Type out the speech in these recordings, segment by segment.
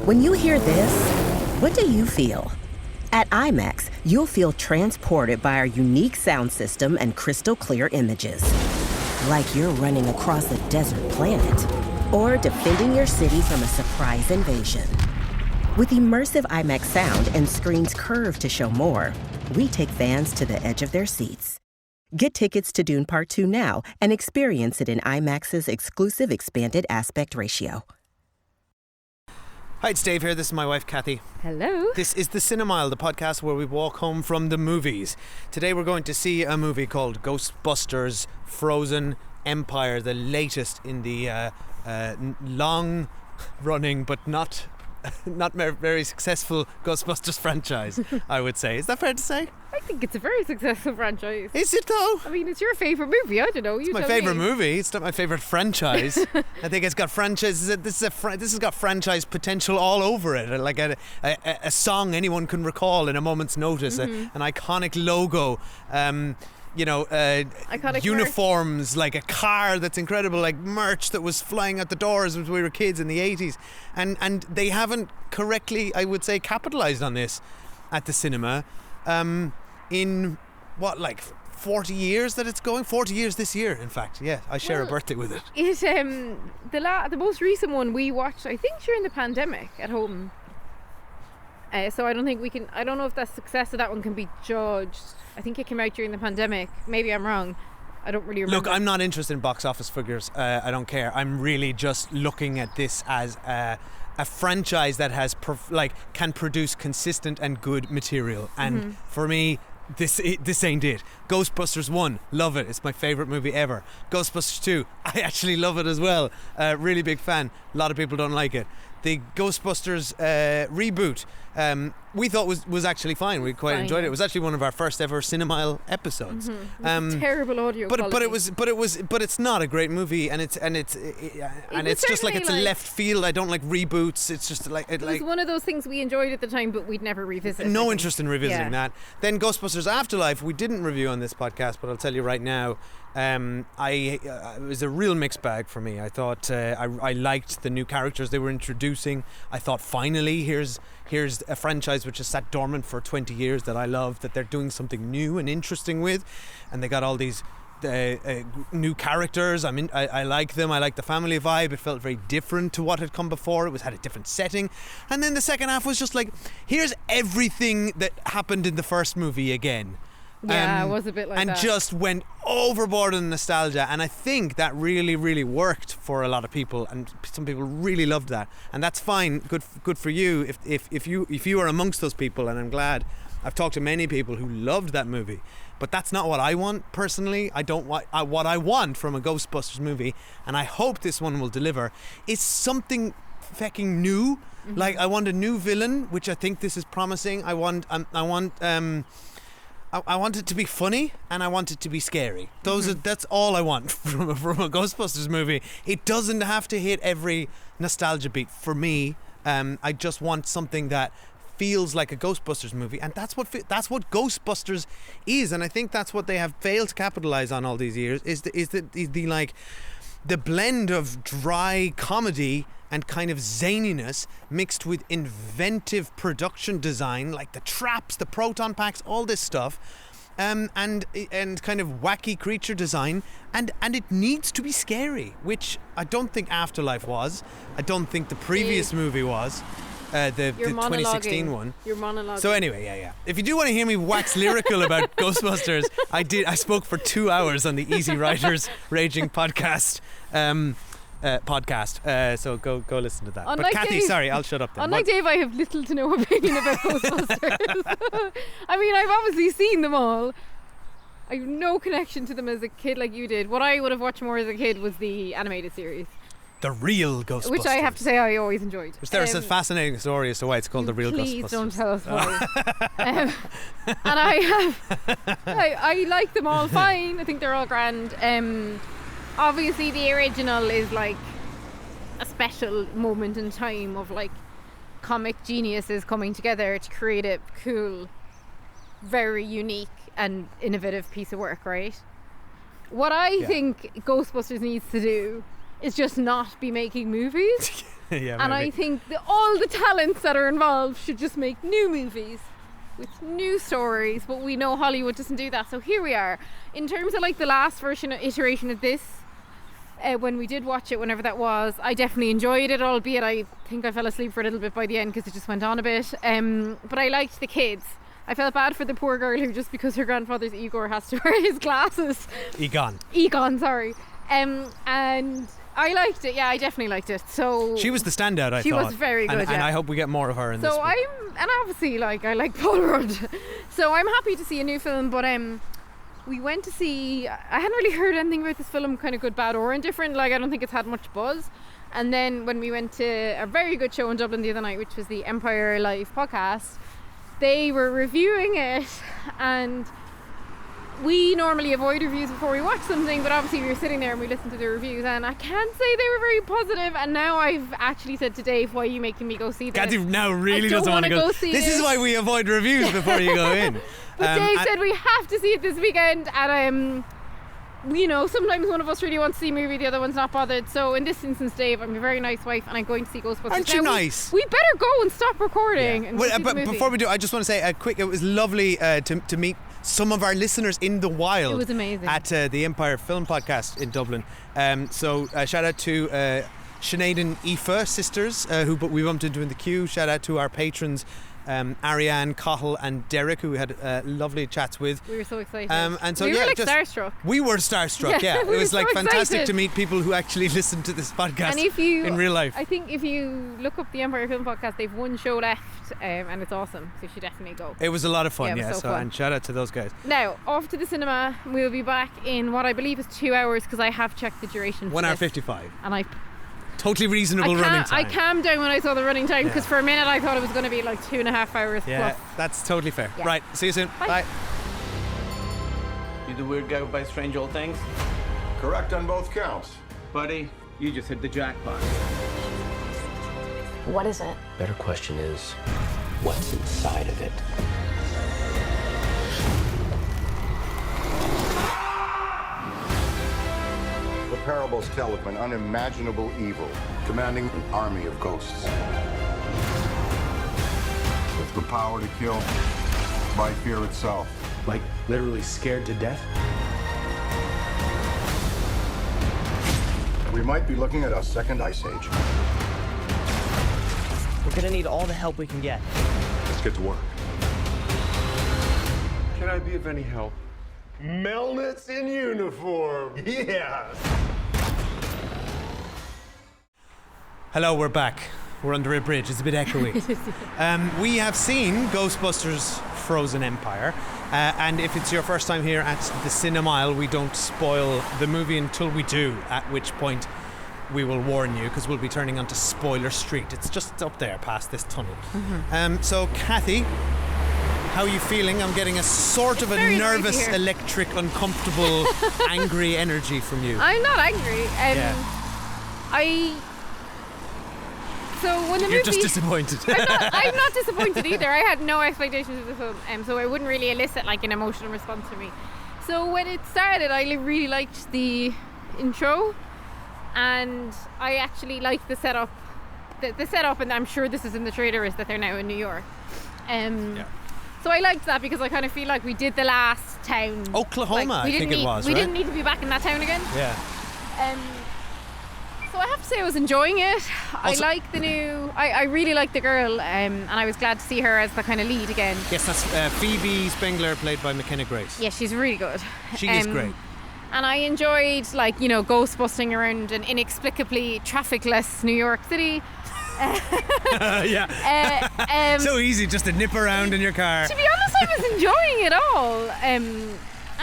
When you hear this, what do you feel? At IMAX, you'll feel transported by our unique sound system and crystal clear images. Like you're running across a desert planet or defending your city from a surprise invasion. With immersive IMAX sound and screens curved to show more, we take fans to the edge of their seats. Get tickets to Dune Part 2 now and experience it in IMAX's exclusive expanded aspect ratio. Hi, it's Dave here. This is my wife, Kathy. Hello. This is The Cinemile, the podcast where we walk home from the movies. Today we're going to see a movie called Ghostbusters Frozen Empire, the latest in the long-running but not very successful Ghostbusters franchise, I would say. Is that fair to say? I think it's a very successful franchise. Is it though? I mean, it's your favourite movie. I don't know. It's my favourite movie. It's not my favourite franchise. I think it's got franchise. This has got franchise potential all over it. Like a song anyone can recall in a moment's notice. An iconic logo. Iconic uniforms, merch. Like a car that's incredible, like merch that was flying out the doors when we were kids in the 80s. And they haven't correctly, I would say, capitalised on this at the cinema. In what, like 40 years that it's going? 40 years this year, in fact. Yeah, I share a birthday with it. The most recent one we watched, I think, during the pandemic at home. So I don't know if the success of that one can be judged. I think it came out during the pandemic. Maybe I'm wrong. I don't really remember. Look, I'm not interested in box office figures. I don't care. I'm really just looking at this as a franchise that has can produce consistent and good material. And for me, this ain't it. Ghostbusters 1, love it. It's my favourite movie ever. Ghostbusters 2, I actually love it as well. Really big fan. A lot of people don't like it. The Ghostbusters reboot, we thought was actually fine. We quite enjoyed it. It was actually one of our first ever Cinemile episodes. Terrible audio quality. But it's not a great movie, and it's just like it's a left field. I don't like reboots. It's just like it was one of those things we enjoyed at the time, but we'd never revisit. No interest in revisiting that. Then Ghostbusters Afterlife, we didn't review on this podcast, but I'll tell you right now. It was a real mixed bag for me. I thought I liked the new characters they were introducing. I thought finally here's a franchise which has sat dormant for 20 years that I love, that they're doing something new and interesting with, and they got all these new characters. I like them. I like the family vibe. It felt very different to what had come before. It had a different setting. And then the second half was just like, here's everything that happened in the first movie again. Yeah, it was a bit like that. And just went overboard in nostalgia. And I think that really, really worked for a lot of people. And some people really loved that. And that's fine. Good for you if you are amongst those people. And I'm glad. I've talked to many people who loved that movie. But that's not what I want personally. I don't want what I want from a Ghostbusters movie. And I hope this one will deliver. Is something fucking new. Like, I want a new villain, which I think this is promising. I want it to be funny, and I want it to be scary. That's all I want from a Ghostbusters movie. It doesn't have to hit every nostalgia beat for me. I just want something that feels like a Ghostbusters movie, and that's what Ghostbusters is. And I think that's what they have failed to capitalize on all these years. Is the blend of dry comedy and kind of zaniness mixed with inventive production design, like the traps, the proton packs, all this stuff, and kind of wacky creature design, and it needs to be scary, which I don't think Afterlife was. I don't think the previous movie was. The 2016 one. You're monologuing. So anyway, yeah. If you do want to hear me wax lyrical about Ghostbusters, I spoke for 2 hours on the Easy Writers Raging podcast. So go listen to that. Unlike but Kathy, Dave, sorry, I'll shut up then. Unlike Dave, I have little to no opinion about Ghostbusters. I mean, I've obviously seen them all. I have no connection to them as a kid like you did. What I would have watched more as a kid was the animated series. The real Ghostbusters. Which I have to say I always enjoyed. There's a fascinating story as to why it's called The Real Ghostbusters. Please don't tell us why. And I like them all fine. I think they're all grand. Obviously the original is like a special moment in time of like comic geniuses coming together to create a cool, very unique and innovative piece of work, right? What I think Ghostbusters needs to do is just not be making movies. Yeah, And I maybe. think all the talents that are involved should just make new movies with new stories, but we know Hollywood doesn't do that. So here we are. In terms of like the last iteration of this, when we did watch it, whenever that was, I definitely enjoyed it, albeit I think I fell asleep for a little bit by the end because it just went on a bit. But I liked the kids. I felt bad for the poor girl who, just because her grandfather's Igor, has to wear his glasses. Egon, sorry. And I liked it. Yeah, I definitely liked it. So she was the standout, I thought. She was very good, and I hope we get more of her in this. So and obviously, like, I like Paul Rudd. So I'm happy to see a new film, but we went to see, I hadn't really heard anything about this film, kind of good, bad or indifferent. Like, I don't think it's had much buzz. And then when we went to a very good show in Dublin the other night, which was the Empire Live podcast, they were reviewing it, and we normally avoid reviews before we watch something, but obviously we were sitting there and we listened to the reviews, and I can't say they were very positive. And now I've actually said to Dave, why are you making me go see this? Kathy now really doesn't want to go see this. This is why we avoid reviews before you go in. But Dave said we have to see it this weekend, and you know, sometimes one of us really wants to see a movie, the other one's not bothered. So in this instance, Dave, I'm a very nice wife and I'm going to see Ghostbusters. Aren't you nice? We better go and stop recording. And well, but before we do, I just want to say it was lovely to meet some of our listeners in the wild. It was amazing. At the Empire Film Podcast in Dublin. So shout out to Sinead and Aoife sisters, who we bumped into in the queue. Shout out to our patrons, Ariane, Cottle and Derek, who we had lovely chats with. We were so excited. And so we were yeah, like starstruck. We were starstruck, yeah. We It was were like so fantastic excited. to meet people who actually listen to this podcast And in real life. I think if you look up the Empire Film Podcast, they've one show left, and it's awesome. So you should definitely go. It was a lot of fun, Yeah, it was so fun. And shout out to those guys. Now, off to the cinema. We'll be back in what I believe is 2 hours, because I have checked the duration. 1 hour 55. And I Totally reasonable running time. I calmed down when I saw the running time, because for a minute I thought it was going to be like 2.5 hours Yeah, plus. that's totally fair. Yeah. Right, see you soon. Bye. Bye. You the weird guy who buys strange old things? Correct on both counts. Buddy, you just hit the jackpot. What is it? Better question is, what's inside of it? The parables tell of an unimaginable evil commanding an army of ghosts. With the power to kill by fear itself. Like, literally scared to death? We might be looking at a second ice age. We're gonna need all the help we can get. Let's get to work. Can I be of any help? Melnitz in uniform. Yes. Hello, we're back. We're under a bridge. It's a bit echoey. We have seen Ghostbusters Frozen Empire. And if it's your first time here at the Cinemile, we don't spoil the movie until we do, at which point we will warn you, because we'll be turning onto Spoiler Street. It's just up there past this tunnel. So, Kathy, how are you feeling? I'm getting a sort of a very noisy nervous, here. electric, uncomfortable, angry energy from you. I'm not angry. So when the You're movie, just disappointed. I'm not disappointed either. I had no expectations of the film, so I wouldn't really elicit like an emotional response from me. So when it started, I really liked the intro, and I actually liked the setup. The setup, and I'm sure this is in the trailer, is that they're now in New York. So I liked that, because I kind of feel like we did the last town. Oklahoma, Like, I think it was, We right? didn't need to be back in that town again. Yeah. So I have to say I was enjoying it. Also- I really like the girl, and I was glad to see her as the kind of lead again. Yes, that's Phoebe Spengler, played by McKenna Grace. Yeah, she's really good. She is great. And I enjoyed, like, you know, ghost busting around an inexplicably traffic-less New York City. Yeah. So easy just to nip around in your car. To be honest, I was enjoying it all, and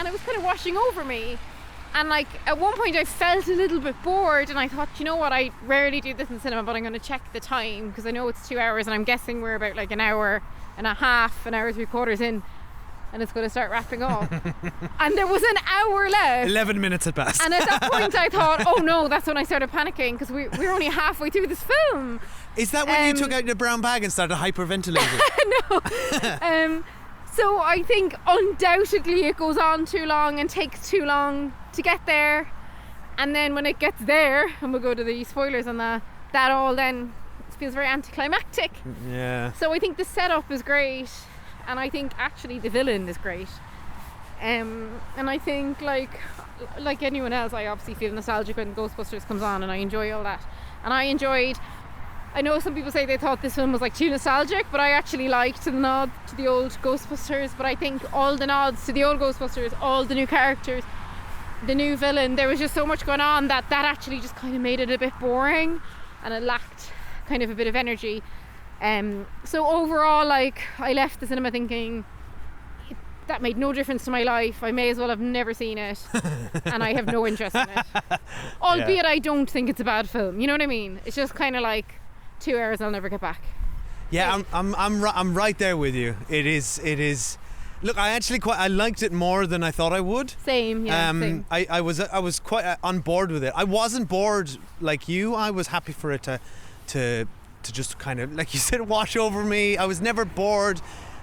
it was kind of washing over me. And like at one point I felt a little bit bored, and I thought, you know what, I rarely do this in cinema, but I'm going to check the time, because I know it's 2 hours, and I'm guessing we're about like an hour and a half, an hour 3/4 in, and it's going to start wrapping up. And there was an hour left. 11 minutes had passed. And at that point I thought, oh no, that's when I started panicking, because we're only halfway through this film. Is that when you took out your brown bag and started hyperventilating? No. So I think undoubtedly it goes on too long and takes too long to get there, and then when it gets there, and we'll go to the spoilers on that all then feels very anticlimactic. Yeah. So I think the setup is great, and I think actually the villain is great. And I think like anyone else, I obviously feel nostalgic when Ghostbusters comes on, and I enjoy all that. And I know some people say they thought this film was like too nostalgic, but I actually liked the nod to the old Ghostbusters. But I think all the nods to the old Ghostbusters, all the new characters, the new villain, there was just so much going on that actually just kind of made it a bit boring, and it lacked kind of a bit of energy. So overall, like, I left the cinema thinking that made no difference to my life. I may as well have never seen it, and I have no interest in it. Albeit I don't think it's a bad film. You know what I mean? It's just kind of like 2 hours I'll never get back. Yeah, I'm right there with you. It is. Look, I liked it more than I thought I would. Same, yeah. Same. I was quite on board with it. I wasn't bored like you. I was happy for it to just kind of, like you said, wash over me. I was never bored.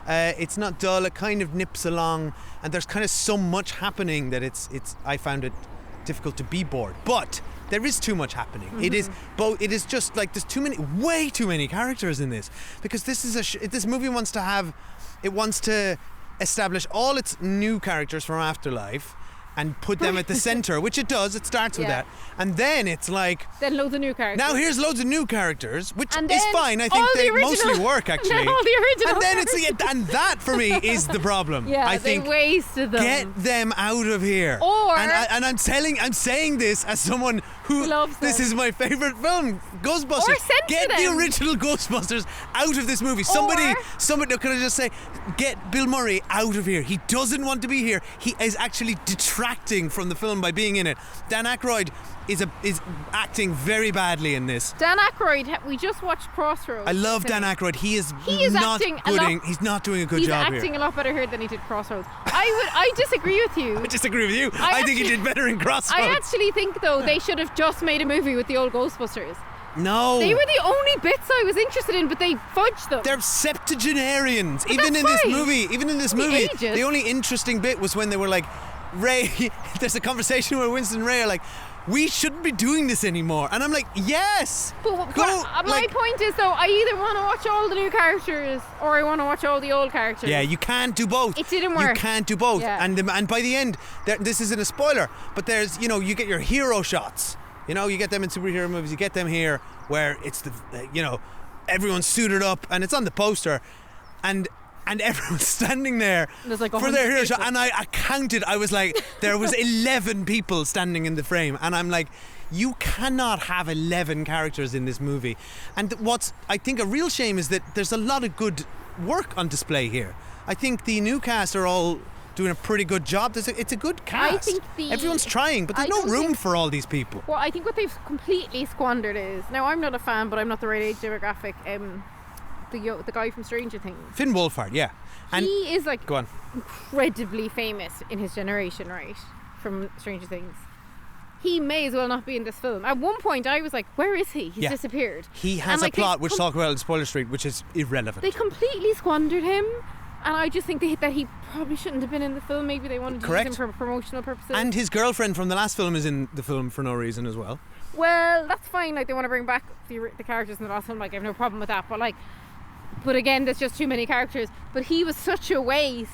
It's not dull. It kind of nips along, and there's kind of so much happening that I found it difficult to be bored. But there is too much happening. Mm-hmm. It is just like there's way too many characters in this, because this movie wants to establish all its new characters from Afterlife and put them at the center, which it does. It starts with that, and then it's like then loads of new characters. Now here's loads of new characters, which and is fine. I think they mostly work actually. And then all the original. And then and that for me is the problem. Yeah, I think they wasted them. Get them out of here. Or I'm saying this as someone who loves this them. is my favorite film, Ghostbusters. Or get them. the original Ghostbusters out of this movie. Somebody, can I just say, get Bill Murray out of here. He doesn't want to be here. He is actually detracting from the film by being in it. Dan Aykroyd is acting very badly in this. Dan Aykroyd, we just watched Crossroads. I love Dan Aykroyd. He is not acting he's not doing a good job here. He's acting a lot better here than he did Crossroads. I disagree with you. I disagree with you. I think he did better in Crossroads. I actually think though they should have just made a movie with the old Ghostbusters. No. They were the only bits I was interested in, but they fudged them. They're septuagenarians. But Even that's in fine. this movie, the only interesting bit was when they were like, Ray, there's a conversation where Winston and Ray are like, we shouldn't be doing this anymore. And I'm like, yes. But my point is though, I either want to watch all the new characters or I want to watch all the old characters. Yeah, you can't do both. It didn't work. You can't do both. Yeah. And by the end, this isn't a spoiler, but there's, you get your hero shots. You get them in superhero movies. You get them here where it's everyone's suited up and it's on the poster, and everyone's standing there like for their hero shot. And I counted. I was like, there was 11 people standing in the frame, and I'm like, you cannot have 11 characters in this movie. And what's I think a real shame is that there's a lot of good work on display here. I think the new cast are all doing a pretty good job. It's a good cast. I think everyone's trying, but there's no room for all these people. Well, I think what they've completely squandered is, now I'm not a fan, but I'm not the right age demographic. The guy from Stranger Things, Finn Wolfhard, yeah, and he is like go on. incredibly famous in his generation, right? From Stranger Things. He may as well not be in this film. At one point, I was like, "Where is he? He's disappeared." He has a plot which talk about in Spoiler Street, which is irrelevant. They completely squandered him. And I just think that he probably shouldn't have been in the film. Maybe they wanted to use him for promotional purposes. And his girlfriend from the last film is in the film for no reason as well. Well, that's fine. Like, they want to bring back the characters in the last film. Like, I have no problem with that. But again, there's just too many characters. But he was such a waste.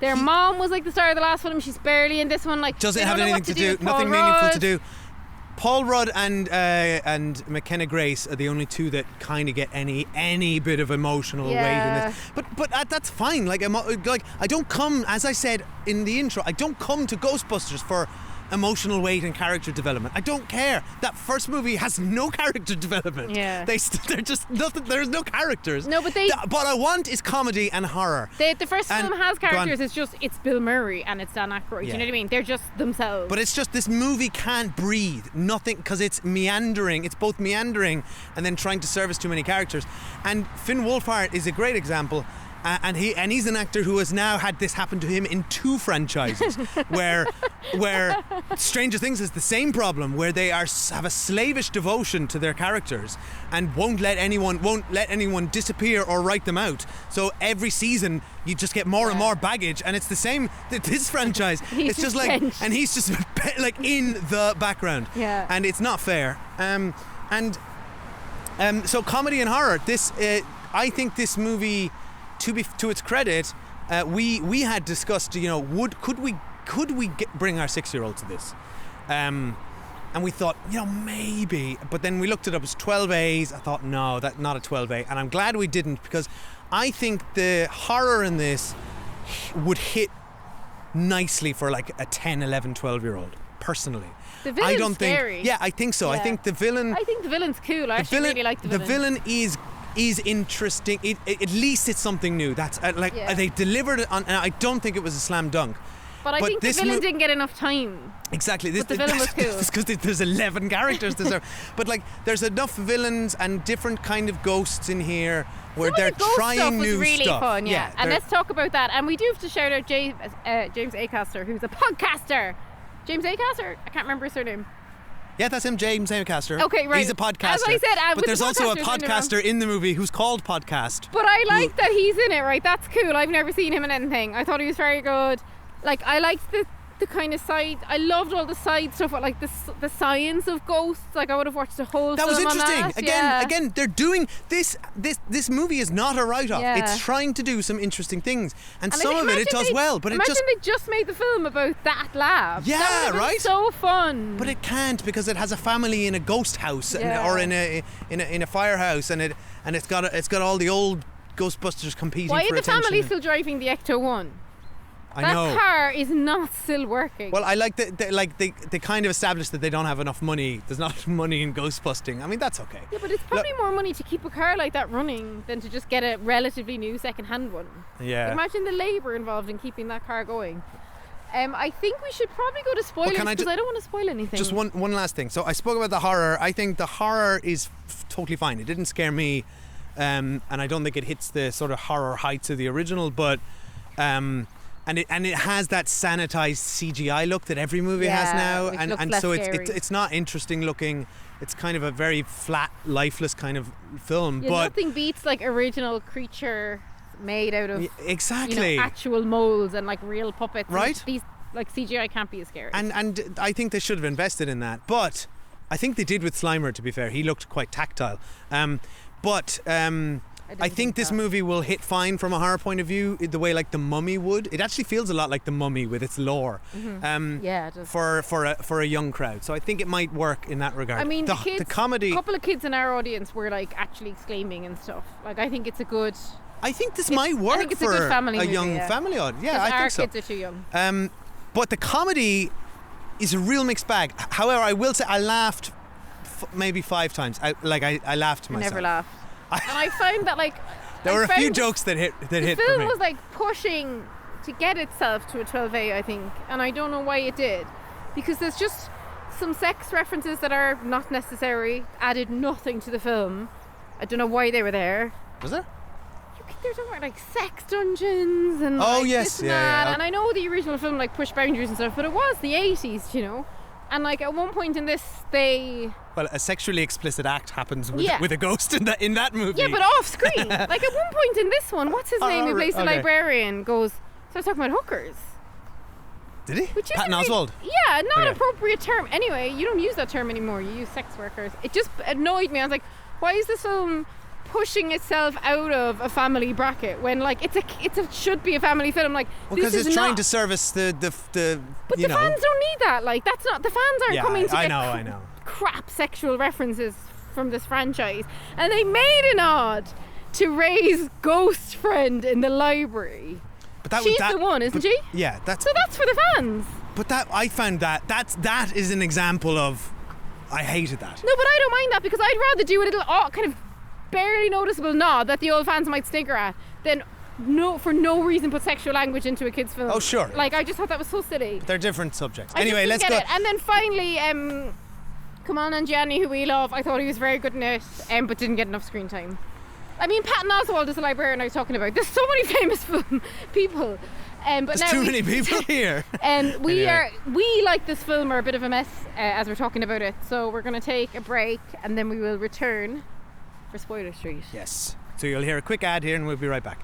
Their mom was like the star of the last film. She's barely in this one. Like, doesn't have anything to do. Nothing meaningful to do. Paul Rudd and McKenna Grace are the only two that kind of get any bit of emotional weight in this. But that's fine. Like I don't come, as I said in the intro, I don't come to Ghostbusters for emotional weight and character development. I don't care. That first movie has no character development. Yeah. They're just nothing. There's no characters. No, but what I want is comedy and horror. The first film has characters. It's Bill Murray and it's Dan Aykroyd. You know what I mean? They're just themselves. But it's just this movie can't breathe. Nothing, because it's meandering. It's both meandering and then trying to service too many characters. And Finn Wolfhard is a great example. And he's an actor who has now had this happen to him in 2 franchises, where Stranger Things has the same problem, where they have a slavish devotion to their characters and won't let anyone disappear or write them out. So every season you just get more and more baggage, and it's the same. This franchise, it's just like, and he's just like in the background, and it's not fair. And So comedy and horror. This, I think, this movie, to its credit, we had discussed. Could we bring our 6-year-old to this? And we thought, maybe. But then we looked it up. It's 12As. I thought, no, that's not a 12A. And I'm glad we didn't, because I think the horror in this would hit nicely for like a 10, 11, 12-year-old. Personally. The villain's I don't scary. think. Yeah, I think so. Yeah. I think the villain. I think the villain's cool. I actually really like the villain. The villain is interesting. At least it's something new. That's they delivered it on. And I don't think it was a slam dunk. But I think the villain didn't get enough time. Exactly. But the villain was cool. It's because there's 11 characters. But like, there's enough villains and different kind of ghosts in here where they're trying new stuff. Was really stuff. fun, yeah. And let's talk about that. And we do have to shout out James Acaster, who's a podcaster. James Acaster? I can't remember his surname. Yeah, that's him, James Acaster. Okay, right. He's a podcaster. As I said, but there's also a podcaster in the movie who's called Podcast. But I like that he's in it, right? That's cool. I've never seen him in anything. I thought he was very good. Like, I liked the kind of side. I loved all the side stuff, like the science of ghosts. Like, I would have watched a whole that film was interesting. on that. Again, they're doing this movie is not a write-off. Yeah. It's trying to do some interesting things, and some of it does well. But imagine they just made the film about that lab. Yeah, that would have been so fun. But it can't, because it has a family in a ghost house or in a firehouse, and it's got all the old Ghostbusters competing. Why for is the attention. family still driving the Ecto 1? I know. That car is not still working. Well, I like they kind of established that they don't have enough money. There's not enough money in ghost busting. I mean, that's okay. Yeah, but it's probably more money to keep a car like that running than to just get a relatively new second-hand one. Yeah. Imagine the labour involved in keeping that car going. I think we should probably go to spoilers because I don't want to spoil anything. Just one last thing. So I spoke about the horror. I think the horror is totally fine. It didn't scare me, and I don't think it hits the sort of horror heights of the original, but. And it has that sanitized CGI look that every movie has now, and so it's not interesting looking. It's kind of a very flat, lifeless kind of film. Yeah, but nothing beats like original creature made out of actual molds and like real puppets. Right. These like CGI can't be as scary. And I think they should have invested in that. But I think they did with Slimer. To be fair, he looked quite tactile. I think this movie will hit fine from a horror point of view, the way like The Mummy would. It actually feels a lot like The Mummy with its lore. Mm-hmm. Yeah, it does. For a young crowd. So I think it might work in that regard. I mean, the comedy. A couple of kids in our audience were like actually exclaiming and stuff. Like, I think it's a good. I think this might work for a movie, young family audience. Yeah, I think so. Our kids are too young. But the comedy is a real mixed bag. However, I will say I laughed maybe 5 times. I laughed to myself. I never laughed. And I found that there were a few jokes that hit for me. The film was like pushing to get itself to a 12A, I think, and I don't know why it did, because there's just some sex references that are not necessary, added nothing to the film. I don't know why they were there. Was there? There's somewhere like sex dungeons and yes, this and that. And I know the original film like pushed boundaries and stuff, but it was the 80s, you know. And like at one point in this, a sexually explicit act happens with a ghost in that movie. Yeah, but off screen. Like at one point in this one, what's his name who plays the librarian starts talking about hookers. Did he? Patton Oswalt. Yeah, not an appropriate term. Anyway, you don't use that term anymore. You use sex workers. It just annoyed me. I was like, why is this film pushing itself out of a family bracket when like it should be a family film? Like, because it's trying to service the but the fans don't need that. Like, that's not, the fans aren't coming to get I know crap sexual references from this franchise, and they made a nod to Ray's ghost friend in the library. But she's the one, isn't she? Yeah, that's for the fans. But I found that is an example of, I hated that. No, but I don't mind that, because I'd rather do a little kind of barely noticeable nod that the old fans might snigger at than for no reason put sexual language into a kid's film. Oh, sure. Like, I just thought that was so silly. They're different subjects. Anyway, let's go. And then finally, Kamal Nanjiani, who we love, I thought he was very good in it, but didn't get enough screen time. I mean, Patton Oswalt is the librarian I was talking about. There's so many famous people. But there's too many people here. And we like this film are a bit of a mess as we're talking about it. So we're going to take a break and then we will return for Spoiler Street. Yes. So you'll hear a quick ad here and we'll be right back.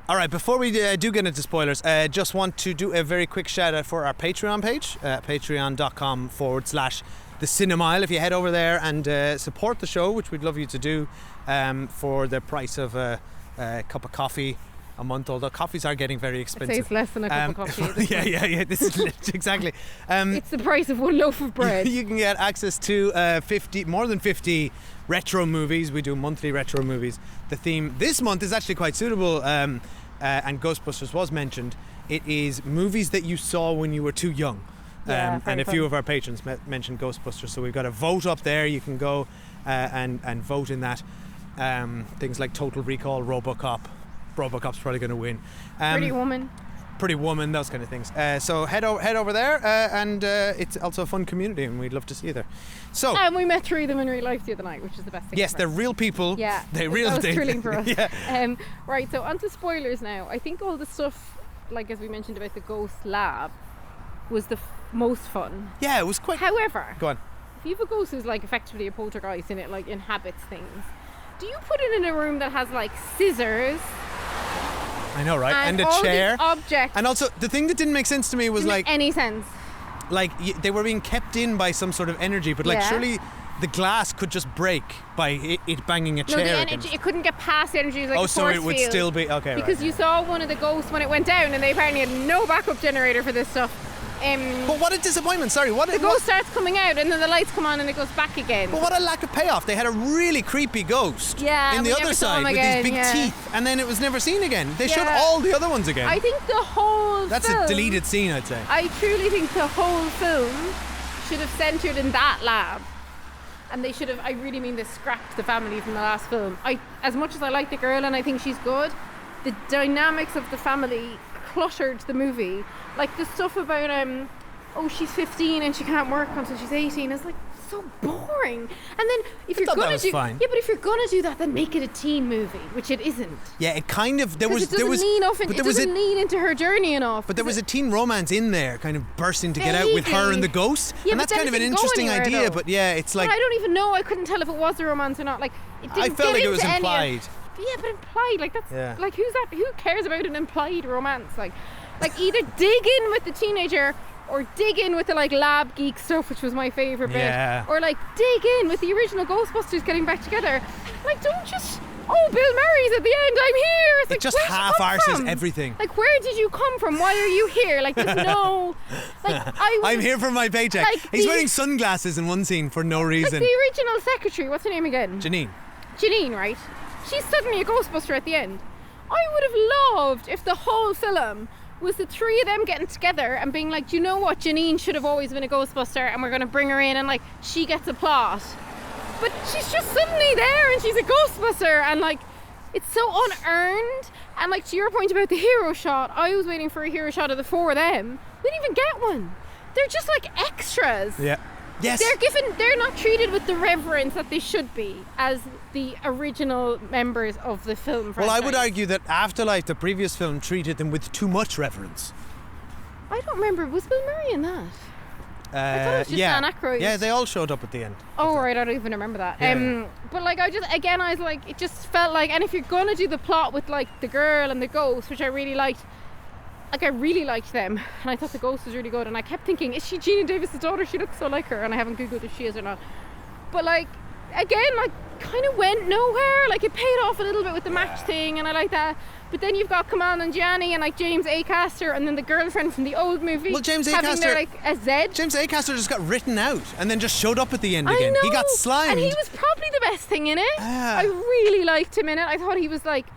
All right, before we do get into spoilers, just want to do a very quick shout out for our Patreon page, patreon.com/The the Cinemile. If you head over there and support the show, which we'd love you to do, for the price of a cup of coffee a month, although coffees are getting very expensive. It's less than a cup of coffee. Yeah. This is exactly. It's the price of one loaf of bread. You can get access to more than 50 retro movies. We do monthly retro movies. The theme this month is actually quite suitable, and Ghostbusters was mentioned. It is movies that you saw when you were too young. And a few of our patrons mentioned Ghostbusters, so we've got a vote up there. You can go and vote in that. Things like Total Recall, RoboCop's probably going to win. Pretty Woman, those kind of things. So head over there, and it's also a fun community, and we'd love to see you there. So, and we met three of them in real life the other night, which is the best thing. Yes, ever. they're real people. Yeah, that was thrilling for us. Yeah. Right, so onto spoilers now. I think all the stuff, like as we mentioned about the ghost lab, was the most fun. Yeah, it was quite. However, go on. If you have a ghost who's like effectively a poltergeist and it like inhabits things, do you put it in a room that has like scissors? I know, right? And a all chair. these objects. And also, the thing that didn't make sense to me was Didn't like make any sense. Like they were being kept in by some sort of energy, but like Yeah. surely the glass could just break by it banging a No, chair the against. energy, it couldn't get past the energy. It was like a So force it would field. still be okay. Because right, you saw one of the ghosts when it went down, and they apparently had no backup generator for this stuff. But what a disappointment! Sorry, the ghost starts coming out, and then the lights come on, and it goes back again. But what a lack of payoff! They had a really creepy ghost Yeah, in the we other never saw side him with again, these big yeah. teeth, and then it was never seen again. They showed Yeah. all the other ones again. I think the whole That's film, a deleted scene, I'd say. I truly think the whole film should have centered in that lab. And they should have, I really mean this, scrapped the family from the last film. As much as I like the girl and I think she's good, the dynamics of the family cluttered the movie. Like the stuff about, she's 15 and she can't work until she's 18 is like so boring. And then if you're gonna do, fine. yeah, but if you're gonna do that, then make it a teen movie, which it isn't. Yeah, it kind of It doesn't lean into her journey enough. But there was a teen romance in there, kind of bursting to get out with Vaguely. her and the ghost, Yeah, and but that's kind of then an it didn't go interesting anywhere, idea. though. But yeah, it's like But I don't even know. I couldn't tell if it was a romance or not. Like it didn't I felt get like it was into any of- implied. Yeah, but implied, like that's Yeah. like who's that? Who cares about an implied romance? Like either dig in with the teenager or dig in with the like lab geek stuff, which was my favorite bit, Yeah. or like dig in with the original Ghostbusters getting back together. Like don't just Bill Murray's at the end. I'm here. It's It like just where'd you come half-arses from? everything. Like where did you come from? Why are you here? Like there's no like I'm here for my paycheck. like He's the- wearing sunglasses in one scene for no like reason. the original secretary. What's her name again? Janine, right? She's suddenly a Ghostbuster at the end. I would have loved if the whole film was the three of them getting together and being like, do you know what? Janine should have always been a Ghostbuster and we're going to bring her in and like she gets a plot. But she's just suddenly there and she's a Ghostbuster and like it's so unearned. And like to your point about the hero shot, I was waiting for a hero shot of the four of them. We didn't even get one. They're just like extras. Yeah. Yes. They're not treated with the reverence that they should be as the original members of the film franchise. Well, I would argue that Afterlife, the previous film, treated them with too much reverence. I don't remember. Was Bill Murray in that? I thought it was just Dan Aykroyd. Yeah, they all showed up at the end. Oh, right. I don't even remember that. Yeah. But like, I was like, it just felt like, and if you're gonna do the plot with like the girl and the ghost, which I really liked. Like I really liked them, and I thought the ghost was really good. And I kept thinking, is she Gina Davis' daughter? She looks so like her, and I haven't googled if she is or not. But like, again, like kind of went nowhere. Like it paid off a little bit with the match thing, and I like that. But then you've got Kamal and Gianni and like James Acaster, and then the girlfriend from the old movie. Well, James having Acaster, their, like a Z. James Acaster just got written out and then just showed up at the end I again. know. He got slimed. And he was probably the best thing in it. Ah. I really liked him in it. I thought he was like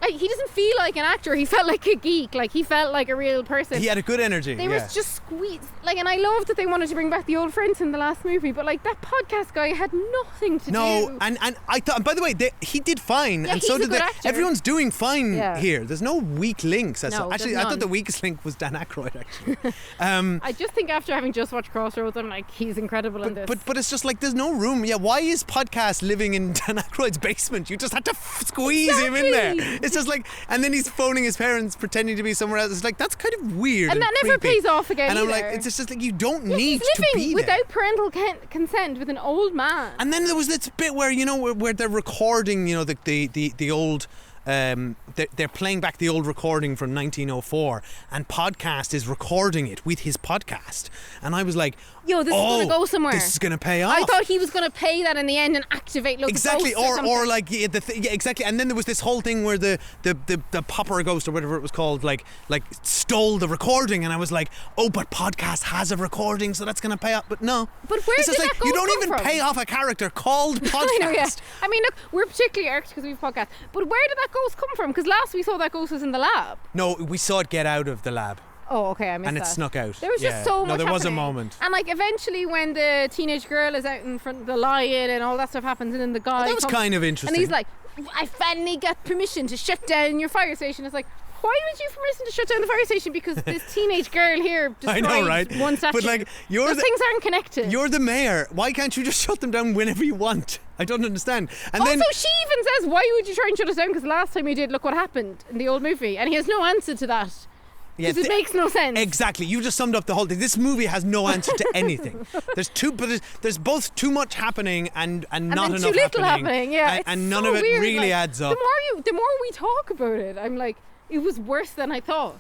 he doesn't feel like an actor. He felt like a geek. Like he felt like a real person. He had a good energy. They were just squeezed. Like, and I loved that they wanted to bring back the old friends in the last movie. But like that podcast guy had nothing to do. No, and I thought. And by the way, he did fine, Yeah, and he's so a did good actor. everyone's doing fine Yeah. here. There's no weak links. No, Actually, there's I thought none. the weakest link was Dan Aykroyd. Actually, I just think after having just watched Crossroads, I'm like, he's incredible in this. but it's just like there's no room. Yeah, why is podcast living in Dan Aykroyd's basement? You just had to squeeze him in there. Exactly. It's just like, and then he's phoning his parents, pretending to be somewhere else. It's like that's kind of weird. And that never creepy. pays off again And I'm like, either. it's just like you don't Yeah, need he's to be living there. without parental consent with an old man. And then there was this bit where where they're recording, the old they're playing back the old recording from 1904, and Podcast is recording it with his podcast. And I was like, Yo, this is going to go somewhere. This is going to pay off. I thought he was going to pay that in the end and activate loads exactly, of ghosts or like exactly. And then there was this whole thing where the popper ghost or whatever it was called, like stole the recording, and I was like, oh, but Podcast has a recording, so that's going to pay off. But no. But where it's did just that ghost you don't come even from? pay off a character called Podcast. I know, yeah. I mean, look, we're particularly irked because we have podcasts. But where did that ghost come from? Because last we saw that ghost was in the lab. No, we saw it get out of the lab. Oh, okay, I missed and that. it snuck out. There was just so much No, there was a happening. moment. And like eventually when the teenage girl is out in front of the lion and all that stuff happens, and then the guy that was kind of interesting. And he's like, I finally got permission to shut down your fire station. It's like, why would you have permission to shut down the fire station? Because this teenage girl here destroyed I know, right? one statue. But like, those things aren't connected. You're the mayor. Why can't you just shut them down whenever you want? I don't understand. And also, then she even says, why would you try and shut us down? Because last time you did, look what happened in the old movie. And he has no answer to that. Because it makes no sense. Exactly. You just summed up the whole thing. This movie has no answer to anything. There's both too much happening and not enough too little happening. Yeah, and none so of it weird. really adds up. The more we talk about it, I'm like, it was worse than I thought.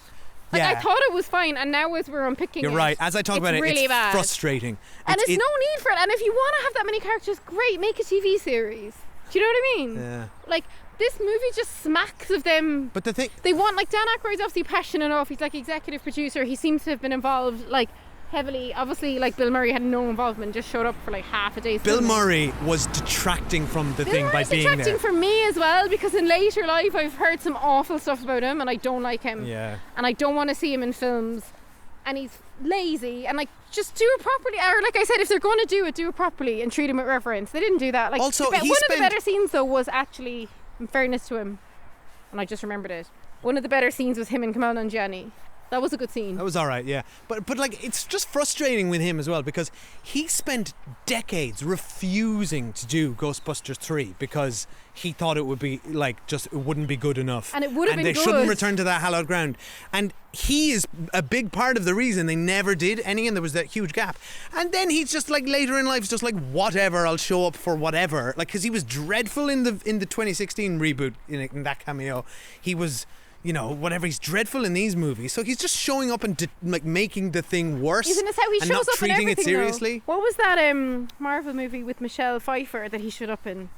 Like, Yeah. I thought it was fine, and now as we're unpicking You're right. As I talk about it, really it's bad. frustrating. And it's no need for it. And if you want to have that many characters, great, make a TV series. Do you know what I mean? Yeah. Like, this movie just smacks of them. But the thing, they want, like, Dan Aykroyd's obviously passionate enough. He's like executive producer. He seems to have been involved like heavily. Obviously, like, Bill Murray had no involvement, just showed up for like half a day. Bill Murray was detracting from the thing by being detracting there. for me as well, because in later life I've heard some awful stuff about him, and I don't like him. Yeah. And I don't want to see him in films. And he's lazy, and like, just do it properly. Or like I said, if they're going to do it properly and treat him with reverence. They didn't do that. Like, Also, one of the better scenes though was actually, in fairness to him, and I just remembered it, one of the better scenes was him and Kamal Nanjiani. That was a good scene. That was all right, yeah. But like, it's just frustrating with him as well, because he spent decades refusing to do Ghostbusters 3 because he thought it would be like, just, it wouldn't be good enough. And it would have been good. And they good. shouldn't return to that hallowed ground. And he is a big part of the reason they never did any, and there was that huge gap. And then he's just like, later in life, it's just like, whatever, I'll show up for whatever. Like, because he was dreadful in the 2016 reboot, in that cameo. He was, you know, whatever, he's dreadful in these movies, so he's just showing up and like making the thing worse. Isn't this how he and shows not up in treating everything, it seriously? though? What was that Marvel movie with Michelle Pfeiffer that he showed up in?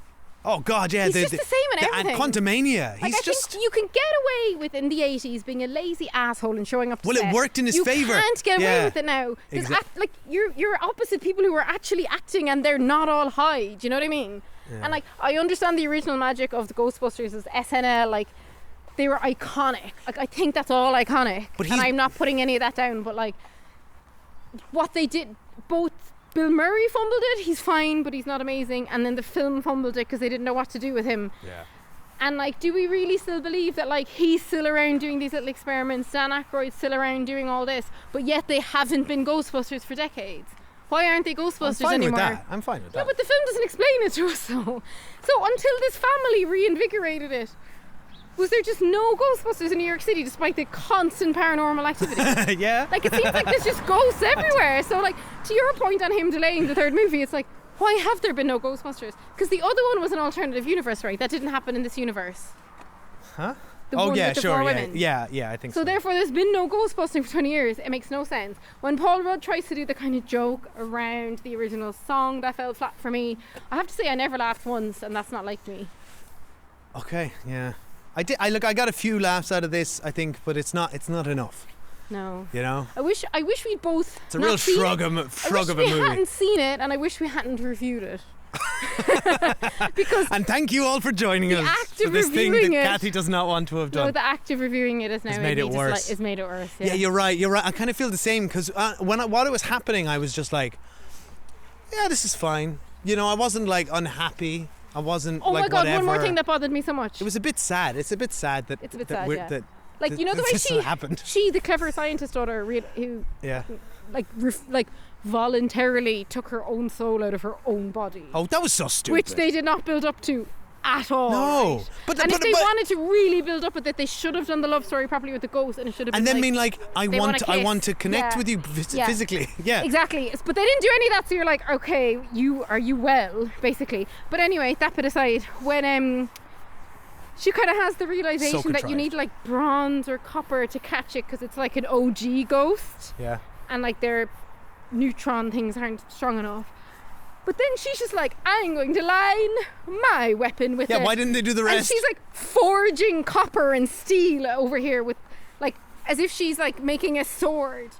Oh God, yeah, He's just the same in everything. And Quantumania, Like, I think you can get away with in the 80s being a lazy asshole and showing up to Well, set. it worked in his favour. You can't get away Yeah. with it now. Because Exact- you're opposite people who are actually acting, and they're not all high. Do you know what I mean? Yeah. And like, I understand the original magic of the Ghostbusters as SNL, like, they were iconic. Like, I think that's all iconic. But and I'm not putting any of that down, but like, what they did, both Bill Murray fumbled it, he's fine, but he's not amazing, and then the film fumbled it because they didn't know what to do with him. Yeah. And like, do we really still believe that like he's still around doing these little experiments, Dan Aykroyd's still around doing all this, but yet they haven't been Ghostbusters for decades? Why aren't they Ghostbusters I'm fine anymore? with that. I'm fine with that. No, but the film doesn't explain it to us though. So until this family reinvigorated it, was there just no Ghostbusters in New York City despite the constant paranormal activity? Yeah. Like, it seems like there's just ghosts everywhere. So like, to your point on him delaying the third movie, it's like, why have there been no Ghostbusters? Because the other one was an alternative universe, right? That didn't happen in this universe. Huh? The Oh one yeah, with the sure, four yeah, women. yeah, I think so. So therefore there's been no Ghostbusting for 20 years. It makes no sense. When Paul Rudd tries to do the kind of joke around the original song, that fell flat for me. I have to say I never laughed once, and that's not like me. Okay, yeah. I got a few laughs out of this, I think, but it's not enough. No. You know? I wish we'd both. It's a real shrug of a I wish movie. we hadn't seen it, and I wish we hadn't reviewed it. Because And thank you all for joining us act for of this thing that reviewing it- Kathy does not want to have done. no, the act of reviewing it is now It's made it worse. It's made it worse. Yeah, you're right. I kind of feel the same, because while it was happening, I was just like, yeah, this is fine. You know, I wasn't like unhappy. I wasn't Oh like my god! whatever. One more thing that bothered me so much. It was a bit sad. It's a bit sad that It's a bit that sad, we're- yeah. that Like, you know the way this happened. she, the clever scientist daughter, who Yeah. like voluntarily took her own soul out of her own body, Oh, that was so stupid. which they did not build up to at all. No. right? But- and but- if they but- wanted to really build up with it, they should have done the love story properly with the ghost, and it should have been. And then like, mean like I they want wanna to kiss. connect Yeah. with you Yeah. physically. Yeah. Exactly, but they didn't do any of that. So you're like, okay, are you well, basically. But anyway, that bit aside, when she kind of has the realization that you contrived. need like bronze or copper to catch it because it's like an OG ghost. Yeah. And like their neutron things aren't strong enough. But then she's just like, I'm going to line my weapon with it. Yeah, why didn't they do the rest? And she's like forging copper and steel over here with like, as if she's like making a sword.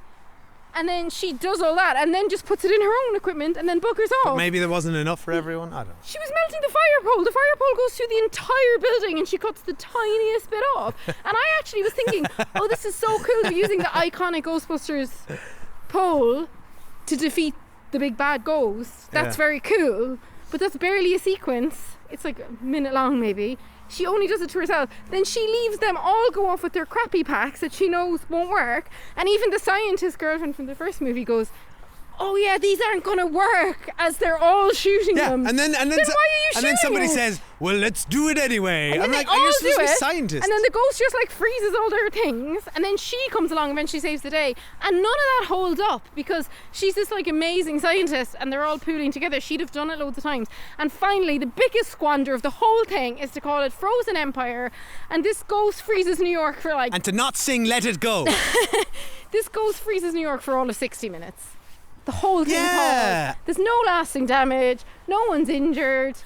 And then she does all that and then just puts it in her own equipment and then buggers off. But maybe there wasn't enough for everyone. I don't know. She was melting the fire pole. The fire pole goes through the entire building and she cuts the tiniest bit off. And I actually was thinking, oh, this is so cool. They're using the iconic Ghostbusters pole to defeat the big bad ghost. That's very cool. But that's barely a sequence. It's like a minute long maybe. She only does it to herself. Then she leaves them all go off with their crappy packs that she knows won't work. And even the scientist girlfriend from the first movie goes, oh yeah, these aren't gonna work, as they're all shooting them. And then why are you and then shooting somebody it? says, well, let's do it anyway. And then I'm they like, all are you do supposed to be it, scientists? and then the ghost just like freezes all their things, and then she comes along and eventually saves the day. And none of that holds up because she's this like amazing scientist, and they're all pooling together. She'd have done it loads of times. And finally, the biggest squander of the whole thing is to call it Frozen Empire, and this ghost freezes New York for like. And to not sing "Let It Go." This ghost freezes New York for all of 60 minutes. The whole thing Yeah. paused. There's no lasting damage. No one's injured.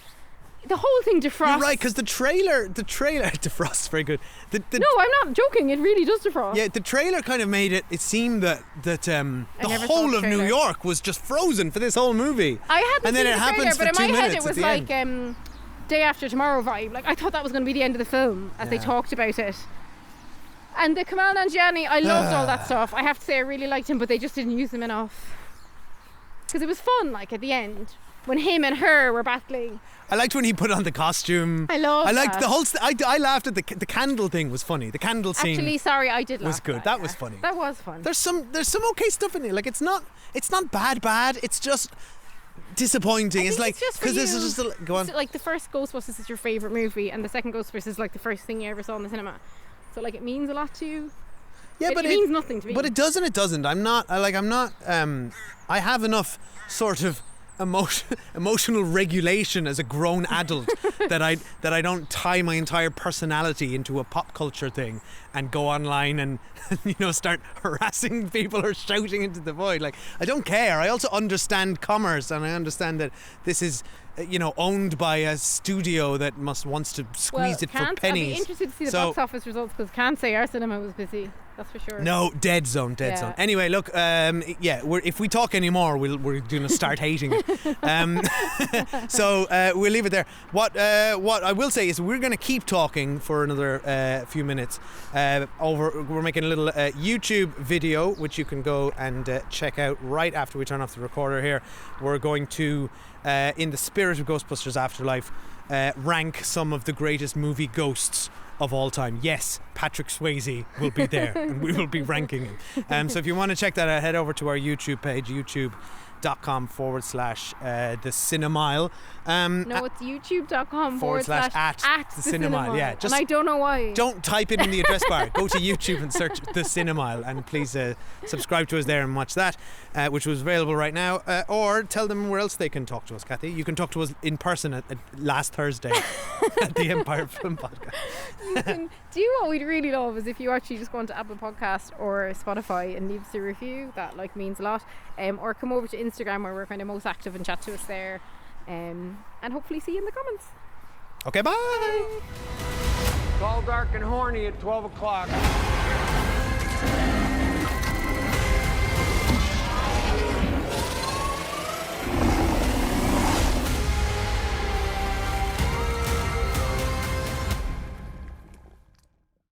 The whole thing defrosts. You're right, because the trailer defrosts very good. The No, I'm not joking. It really does defrost. Yeah, the trailer kind of made it seemed that the never whole saw of the New trailer. York was just frozen for this whole movie. I hadn't and then seen it the happens trailer, for but 2 in my head minutes it was at like the end. Day After Tomorrow vibe. Like I thought that was going to be the end of the film as they talked about it. And the Kamal Nanjiani, I loved all that stuff. I have to say I really liked him, but they just didn't use him enough. Because it was fun, like at the end, when him and her were battling. I liked when he put on the costume. I loved liked that. the whole. I laughed at the candle thing was funny. The candle scene. Actually, sorry, I did laugh. was good. at That yeah. was funny. That was fun. There's some okay stuff in it. Like it's not bad. It's just disappointing. It's like just for because this you. is just go on. So, like the first Ghostbusters is your favourite movie, and the second Ghostbusters is like the first thing you ever saw in the cinema. So like it means a lot to you. Yeah, it but means nothing to me. But it does and it doesn't. I'm not. I have enough sort of emotional regulation as a grown adult that I don't tie my entire personality into a pop culture thing and go online and start harassing people or shouting into the void. Like I don't care. I also understand commerce, and I understand that this is owned by a studio that wants to squeeze it for pennies. I'll be interested to see the box office results because can't say our cinema was busy. That's for sure. No, dead zone. Anyway, look, if we talk anymore, we're going to start hating it. So we'll leave it there. What I will say is we're going to keep talking for another few minutes. We're making a little YouTube video, which you can go and check out right after we turn off the recorder here. We're going to, in the spirit of Ghostbusters Afterlife, rank some of the greatest movie ghosts of all time. Yes, Patrick Swayze will be there and we will be ranking him. So if you want to check that out, head over to our YouTube page, youtube.com/the Cinemile. No, it's youtube.com/at the Cinemile. Yeah, and I don't know why. Don't type it in the address bar. Go to YouTube and search the Cinemile, and please subscribe to us there and watch that, which was available right now. Or tell them where else they can talk to us, Kathy. You can talk to us in person at last Thursday at the Empire Film Podcast. Do you know what we'd really love is if you actually just go onto Apple Podcast or Spotify and leave us a review. That means a lot. Or come over to Instagram where we're kind of most active and chat to us there. And hopefully see you in the comments. Okay, bye. It's all dark and horny at 12 o'clock.